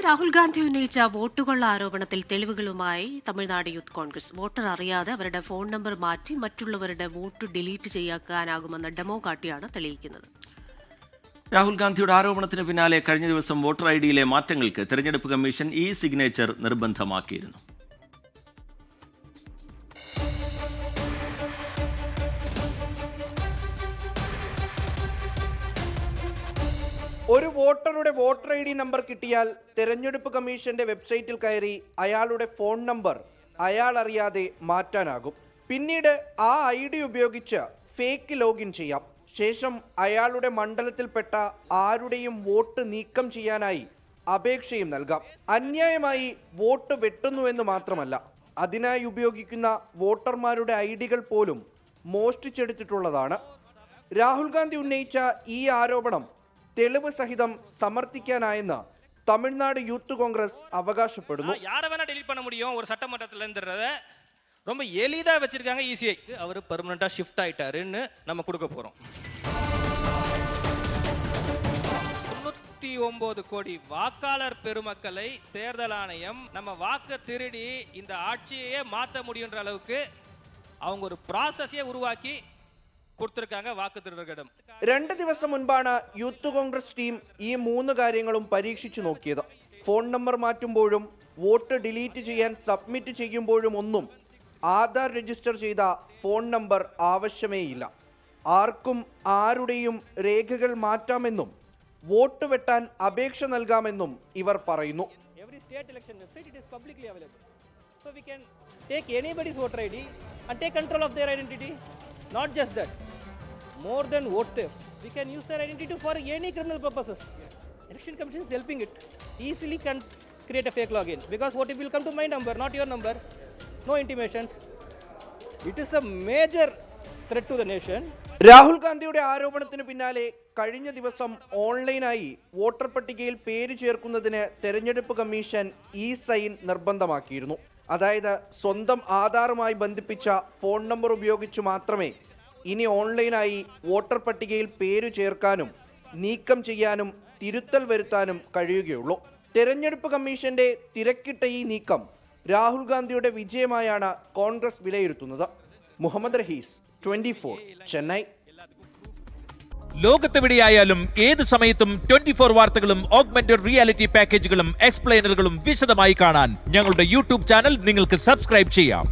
രാഹുൽ ഗാന്ധി ഉന്നയിച്ച വോട്ടുകൊള്ള ആരോപണത്തിൽ തെളിവുകളുമായി Tamil Nadu youth Congress. Voter അറിയാതെ അവരുടെ ഫോൺ നമ്പർ മാറ്റി മറ്റുള്ളവരുടെ വോട്ട് ഡിലീറ്റ് ചെയ്യാനാകുമെന്ന ഡെമോ കാട്ടിയാണ് തെളിയിക്കുന്നത്. രാഹുൽ ഗാന്ധിയുടെ ആരോപണത്തിന് പിന്നാലെ കഴിഞ്ഞ ദിവസം വോട്ടർ ഐഡിയിലെ മാറ്റങ്ങൾക്ക് തെരഞ്ഞെടുപ്പ് കമ്മീഷൻ സിഗ്നേച്ചർ നിർബന്ധമാക്കിയിരുന്നു. ഒരു വോട്ടറുടെ വോട്ടർ ഐ ഡി നമ്പർ കിട്ടിയാൽ തെരഞ്ഞെടുപ്പ് കമ്മീഷന്റെ വെബ്സൈറ്റിൽ കയറി അയാളുടെ ഫോൺ നമ്പർ അയാൾ അറിയാതെ മാറ്റാനാകും. പിന്നീട് ആ ഐ ഡി ഉപയോഗിച്ച് ഫേക്ക് ലോഗിൻ ചെയ്യാം. ശേഷം അയാളുടെ മണ്ഡലത്തിൽപ്പെട്ട ആരുടെയും വോട്ട് നീക്കം ചെയ്യാനായി അപേക്ഷയും നൽകാം. അന്യായമായി വോട്ട് വെട്ടുന്നുവെന്ന് മാത്രമല്ല, അതിനായി ഉപയോഗിക്കുന്ന വോട്ടർമാരുടെ ഐ ഡികൾ പോലും മോഷ്ടിച്ചെടുത്തിട്ടുള്ളതാണ്. രാഹുൽ ഗാന്ധി ഉന്നയിച്ച ഈ ആരോപണം തെളിവ് സഹിതം സമർത്ഥിക്കാനായെന്ന് തമിഴ്നാട് യൂത്ത് കോൺഗ്രസ് അവകാശപ്പെടുന്നു. ஒரு சட்டமன்றத்தில் இருந்துறத ரொம்ப எளிதா வச்சிருக்காங்க. ஈஸியா அவர் பெர்மனண்டா ஷிஃப்ட் ஆயிட்டாருன்னு நம்ம கொடுக்க போறோம். 99 கோடி வாக்காளர் பெருமக்களை தேர்தல் ஆணையம் நம்ம வாக்கு திருடி இந்த ஆட்சியையே மாற்ற முடியுன்ற அளவுக்கு அவங்க ஒரு ப்ராசஸையே உருவாக்கி കൊടുത്തിരിക്കാங்க വാക്ക് തിരുടർക്കിടം. 2 ദിവസം മുൻപാണ് യൂത്ത് കോൺഗ്രസ് ടീം ഈ 3 കാര്യങ്ങളും പരീക്ഷിച്ചു നോക്കിയത്. ഫോൺ നമ്പർ മാറ്റുമ്പോഴും വോട്ട് ഡിലീറ്റ് ചെയ്യാൻ സബ്മിറ്റ് ചെയ്യുമ്പോഴും ഒന്നും ആധാർ രജിസ്റ്റർ ചെയ്ത ഫോൺ നമ്പർ ആവശ്യമേയില്ല. ആർക്കും ആരുടെയും രേഖകൾ മാറ്റാമെന്നും വോട്ട് വെട്ടാൻ അപേക്ഷ നൽകാമെന്നും ഇവർ പറയുന്നു. Every state election website it is publicly available. So we can take anybody's voter ID and take control of their identity. Not just that, more than vote theft, we can use their identity for any criminal purposes. Election Commission is helping it. Easily can create a fake login because OTP will come to my number, not your number. No intimations. It is a major threat to the nation. Rahul ഗാന്ധിയുടെ ആരോപണത്തിന് പിന്നാലെ കഴിഞ്ഞ ദിവസം ഓൺലൈനായി voter പട്ടികയിൽ പേര് ചേർക്കുന്നതിന് തെരഞ്ഞെടുപ്പ് കമ്മീഷൻ സൈൻ നിർബന്ധമാക്കിയിരുന്നു. അതായത് സ്വന്തം ആധാറുമായി ബന്ധിപ്പിച്ച ഫോൺ നമ്പർ ഉപയോഗിച്ച് മാത്രമേ ഇനി ഓൺലൈനായി വോട്ടർ പട്ടികയിൽ പേര് ചേർക്കാനും നീക്കം ചെയ്യാനും തിരുത്തൽ വരുത്താനും കഴിയുകയുള്ളൂ. തെരഞ്ഞെടുപ്പ് കമ്മീഷന്റെ തിരക്കിട്ട ഈ നീക്കം രാഹുൽ ഗാന്ധിയുടെ വിജയമായാണ് കോൺഗ്രസ് വിലയിരുത്തുന്നത്. മുഹമ്മദ് റഹീസ്, 24, ചെന്നൈ. ലോകത്തെവിടെയായാലും ഏത് സമയത്തും 24 വാർത്തകളും ഓഗ്മെന്റഡ് റിയാലിറ്റി പാക്കേജുകളും എക്സ്പ്ലെയിനറുകളും വിശദമായി കാണാൻ ഞങ്ങളുടെ യൂട്യൂബ് ചാനൽ നിങ്ങൾക്ക് സബ്സ്ക്രൈബ് ചെയ്യാം.